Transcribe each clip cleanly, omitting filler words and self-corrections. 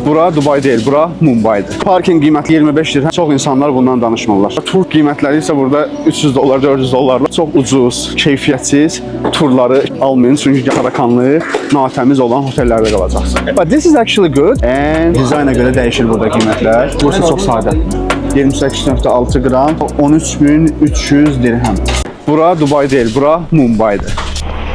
Bura Dubai değil, bura Mumbai'dir. Parking qiyməti 25 dirhəm. Çox insanlar bundan danışmırlar. Tur qiymətləri isə burada 300 dollar, 400 dollarla çox ucuz, keyfiyyətsiz turları almayın. Çünki tarakanlı, natəmiz olan otellərdə qalacaqsınız. But this is actually good and dizayna görə dəyişir burada qiymətlər. Burası çox sadə. 28.6 qram, 13.300 dirhəm. Bura Dubai değil, bura Mumbai'dir.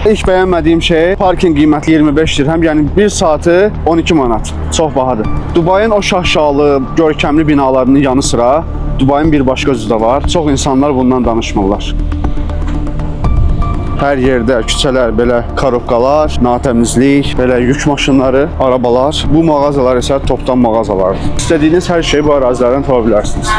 İlk bəyənmədiyim şey parking qiyməti 25 dirhəm, yəni 1 saatı 12 manat. Çox bahadır. Dubai'nin o şaşalı, görkəmli binalarının yanı sıra Dubai'nin bir başqa üzü də var. Çox insanlar bundan danışmırlar. Hər yerdə küçələr belə korobkalar, natəmizlik, belə yük maşınları, arabalar. Bu mağazalar isə topdan mağazalardır. İstədiyiniz hər şeyi bu ərazilərdən tapa bilərsiniz.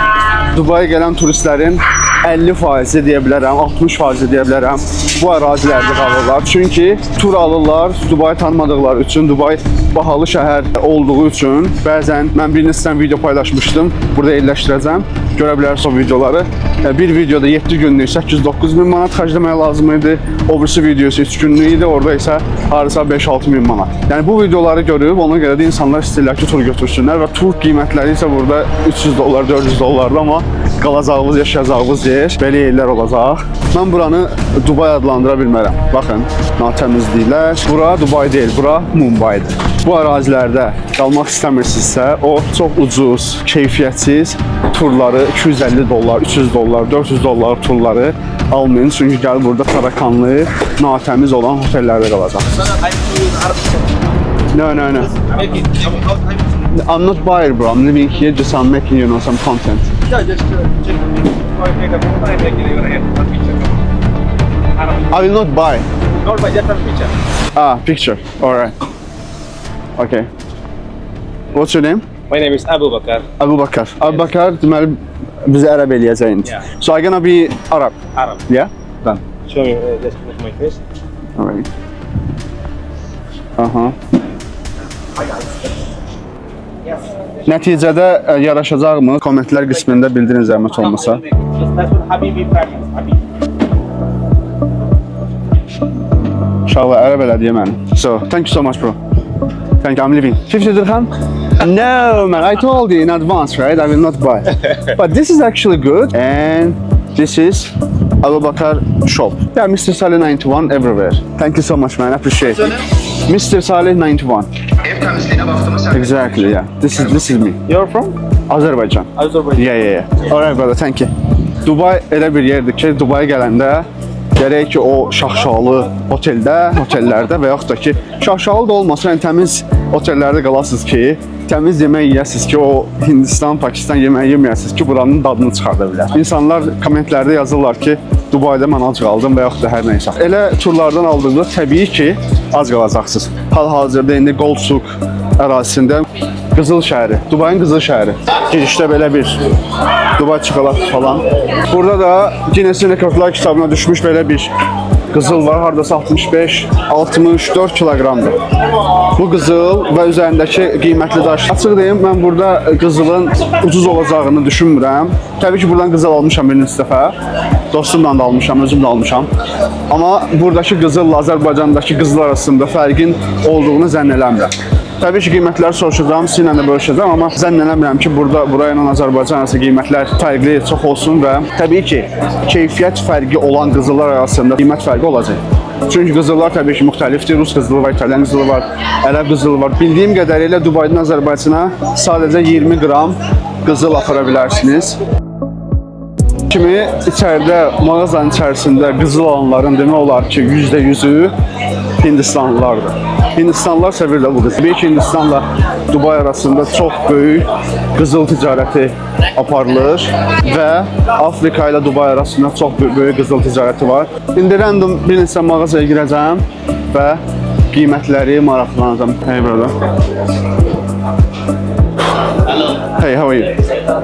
Dubai'yə gələn turistlərin 50% deyə bilərəm, 60% deyə bilərəm bu ərazilərdə qalırlar. Çünki tur alırlar, Dubai tanımadıqları üçün, Dubai bahalı şəhər olduğu üçün. Bəzən mən bir neçə video paylaşmışdım, burada yerləşdirəcəm. Görə bilərsiniz o videoları. Bir videoda 7 günlük 8-9 min manat xərcləmək lazım idi. O birisi videosu 3 günlük idi, orada isə harasa 5-6 min manat. Yəni bu videoları görüb, ona görə də insanlar istəyirlər ki, tur götürsünlər və tur qiymətləri isə burada 300 dollar, 400 dollardır, amma qalacağımız, yaşayacağımız yer belə yerlər olacaq. Mən buranı Dubai adlandıra bilmərəm. Baxın, natəmizliklər. Bura Dubai deyil, bura Mumbai'dir. Bu ərazilərdə qalmaq istəmirsinizsə, o çox ucuz, keyfiyyətsiz turları 250 dollar, 300 dollar, 400 dollar turları almayın. Çünki gəlib burada tarakanlı, natəmiz olan otellərdə qalacaqsınız. No. I'm not buyer, bro. I'm living here, just I'm making, you know, some content. Yeah, just check take a photo and make a picture. I will not buy. Not buy, just a picture. Ah, picture. All right. Okay. What's your name? My name is Abu Bakar. Abu Bakar. Abu Bakar, deməli bizi ərəb eləyəcəyiniz. Yeah. So I'm gonna be Arab. Arab. Yeah? Done. Show me, just look my face. All right. Aha. Nəticədə yaraşacaqmı? Kommentlər qismində bildirin zəhmət olmasa. Habibi Paris, Habibi. İnşallah ərəb elədi məni. So, thank you so much, bro. Thank you, I'm leaving. 50 dirham? No, man, I told you in advance, right? I will not buy. But this is actually good. And this is Abu Bakar shop. Yeah, Mr. Saleh 91 everywhere. Thank you so much, man. I appreciate it. Mr. Saleh 91. Exactly, yeah. This is me. You're from? Azerbaijan. Azerbaijan. Yeah. Alright, brother, thank you. Dubai elə bir yerdir ki, Dubai'yə gələndə gərək ki o şaşalı otellərdə və yaxud da ki, şaşalı da olmasa, yəni təmiz otellərdə qalasınız ki, təmiz yemək yeyəsiniz ki, o Hindistan, Pakistan yeməyi yeməyəsiniz ki, buranın dadını çıxarda bilər. İnsanlar kommentlərdə yazırlar ki, Dubai'də mən ac qaldım və yaxud da hər nəysə. Elə turlardan aldığınızda təbii ki, ac qalacaqsınız. Hal-hazırda indi Gold Souk ərazisində Qızıl şəhəri, Dubai'nin Qızıl şəhəri. Girişdə belə bir Dubai çikolata falan. Burada da Guinness Rekordlar kitabına düşmüş belə bir qızıl var, hardasa 65-64 kiloqramdır. Bu qızıl və üzərindəki qiymətli daş. Açıq deyim, mən burada qızılın ucuz olacağını düşünmürəm. Təbii ki, buradan qızıl almışam bir neçə dəfə. Dostumla da almışam, özüm də almışam. Amma buradakı qızılla Azərbaycandakı qızıl arasında fərqin olduğunu zənn eləmirəm. Təbii ki, qiymətləri soruşacağım, sizinlə də bölüşəcəm, amma zənn eləmirəm ki, buraya ilə Azərbaycan arası qiymətlər fərqli çox olsun və təbii ki, keyfiyyət fərqi olan qızıllar arasında qiymət fərqi olacaq. Çünki qızıllar təbii ki, müxtəlifdir. Rus qızılı var, İtalyan qızılı var, ərəb qızılı var. Bildiyim qədərilə Dubai'dən Azərbaycana sadəcə 20 qram qızıl apara bilərsiniz. Kimi içəridə, mağazanın içərisində qızıl alanların demək olar ki, %100'ü Hindistanlılardır. Hindistanlılar sevirlər bu qızıl. Təbii ki, Hindistanla Dubai arasında çox böyük qızıl ticarəti aparılır və Afrika ilə Dubai arasında çox böyük qızıl ticarəti var. İndi random bir neçə mağazaya girəcəm və qiymətləri maraqlanacağım. Hey brother. Hey, how are you?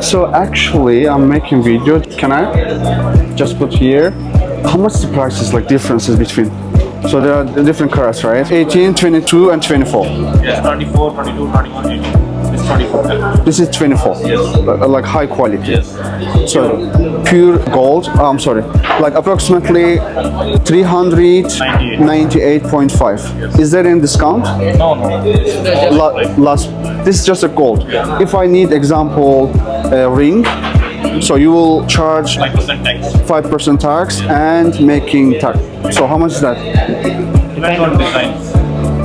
So actually, I'm making video. Can I just put here? How much the prices, like differences between? So there are different cars, right? 18, 22, and 24. Yes, 24, 22, 21, 18. is 24. This is 24. Yes. Like high quality. Yes. So pure gold. I'm sorry. Like approximately 398.5. Is there any discount? No, no. Last. This is just a gold. If I need example ring, so you will charge 5% tax. 5% tax and making tax. So how much is that? Depending on design.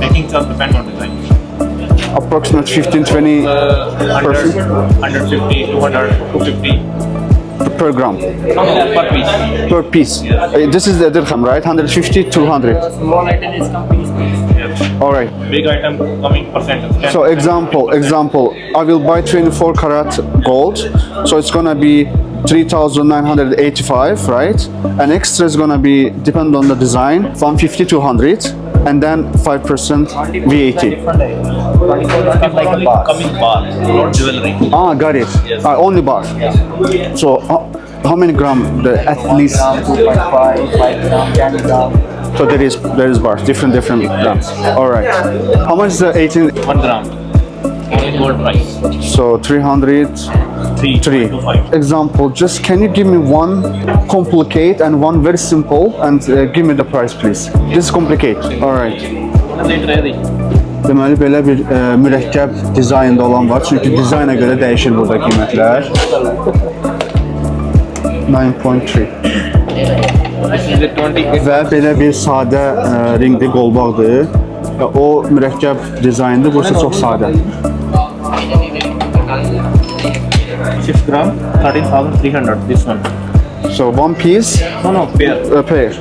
Making charge depend on design. Approximately 15-20 100, 150, 200, 250. per gram. No, per piece. Per piece. This is the dirham, right? 150, 200. Small item is company's price. Yes. All right. Big item coming percentage. So example, I will buy 24 karat gold. So it's gonna be 3,985, right? And extra is gonna be, depend on the design, 150 to 100, and then 5% VAT. Different item. 24 is come like a bar. Coming bar, not jewelry. Ah, got it. Yes. Only bar. So how many gram? At least. 2.5, 5 gram, 10 gram. So there is bars, different grams. All right. How much is the 18? 1 gram. Only gold price. So 303. 3.25. Example, just can you give me one complicate and one very simple and give me the price please. This is complicate. All right. Deməli belə bir mürəkkəb dizaynda olan var. Çünki dizayna görə dəyişir burada qiymətlər. 9.3. This is a 28. Və belə bir sadə ringli qolbaqdır. Və o mürəkkəb dizayndır. Burası çox sadə. 6 gram, 13,300. This one. So one piece No, pair. pair.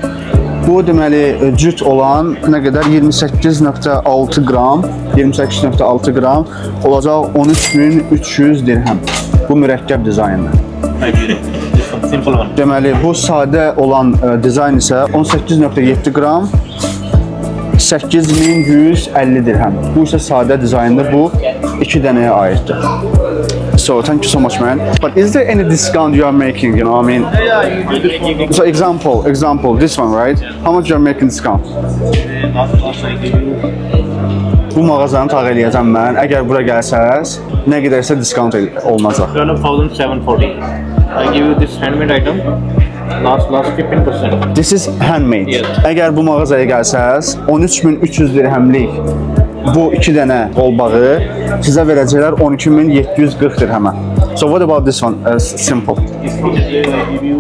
Bu deməli cüt olan nə qədər 28.6 qram, 28.6 qram olacaq 13.300 dirhəm. Bu mürəkkəb dizaynı. 50. This one, simple one. Deməli bu sadə olan dizayn isə 18.7 qram 8150 dirhəm. Bu isə sadə dizayndır. Bu 2 dənəyə aiddir. So thank you so much, man. But is there any discount you are making? You know, I mean, Yeah, you do this one. so example, this one, right? How much you are making discount? Last I give you Bu mağazanı tağ eləyəcəm mən. Əgər bura gəlsəz, nə qədərsə diskont olunacaq. 12,740. I give you this handmade item. Last 15%. This is handmade. Yes. Əgər bu mağazaya gəlsəz, 13.300 dirhəmlik bu 2 dənə qolbağı sizə verəcəklər 12.740 dirhəmə. So what about this one? Simple. This one I give you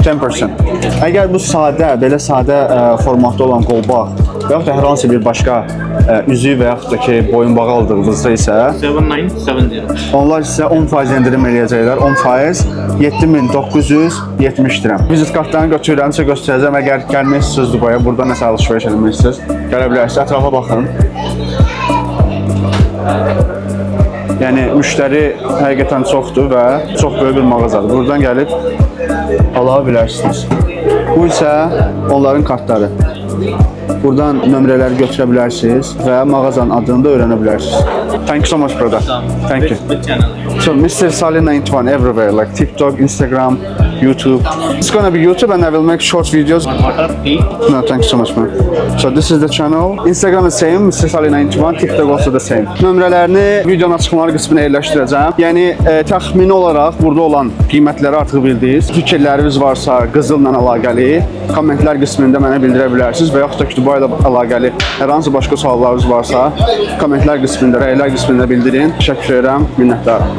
10%. 10%. Əgər bu sadə, belə sadə formatda olan qolbaq və yaxud da hər hansı bir başqa üzük və yaxud da ki boyunbağı aldığınızda isə 7970. onlar sizə 10% endirim eləyəcəklər. 10% 7970 dirhəm. Vizit kartlarını götürürəm, sizə göstərəcəm. Əgər gəlmək istəyirsiniz Dubaya, burada nəsə alış-veriş etmək istəyirsiniz, gələ bilərsiniz. Ətrafa baxın. Yəni müştəri həqiqətən çoxdur və çox böyük bir mağazadır. Buradan gəlib ala bilərsiniz. Bu isə onların kartları. Buradan nömrələri götürə bilərsiniz və mağazanın adını da öyrənə bilərsiniz. Thank you so much, brother. Thank you. Which channel? So Mr. Salih 91 everywhere, like TikTok, Instagram, YouTube. It's gonna be YouTube and I will make short videos. Water, tea. No, thank you so much, man. So this is the channel. Instagram is same, Mr. Salih 91, TikTok also the same. Nömrələrini videonun açıqlamalar qisminə yerləşdirəcəm. Yəni təxmini olaraq burada olan qiymətləri artıq bildiniz. Fikirləriniz varsa qızılla əlaqəli kommentlər qismində mənə bildirə bilərsiniz və yaxud da ki Dubai ilə əlaqəli hər hansı başqa suallarınız varsa kommentlər qismində, rəylər qismində bildirin. Təşəkkür edirəm, minnətdaram.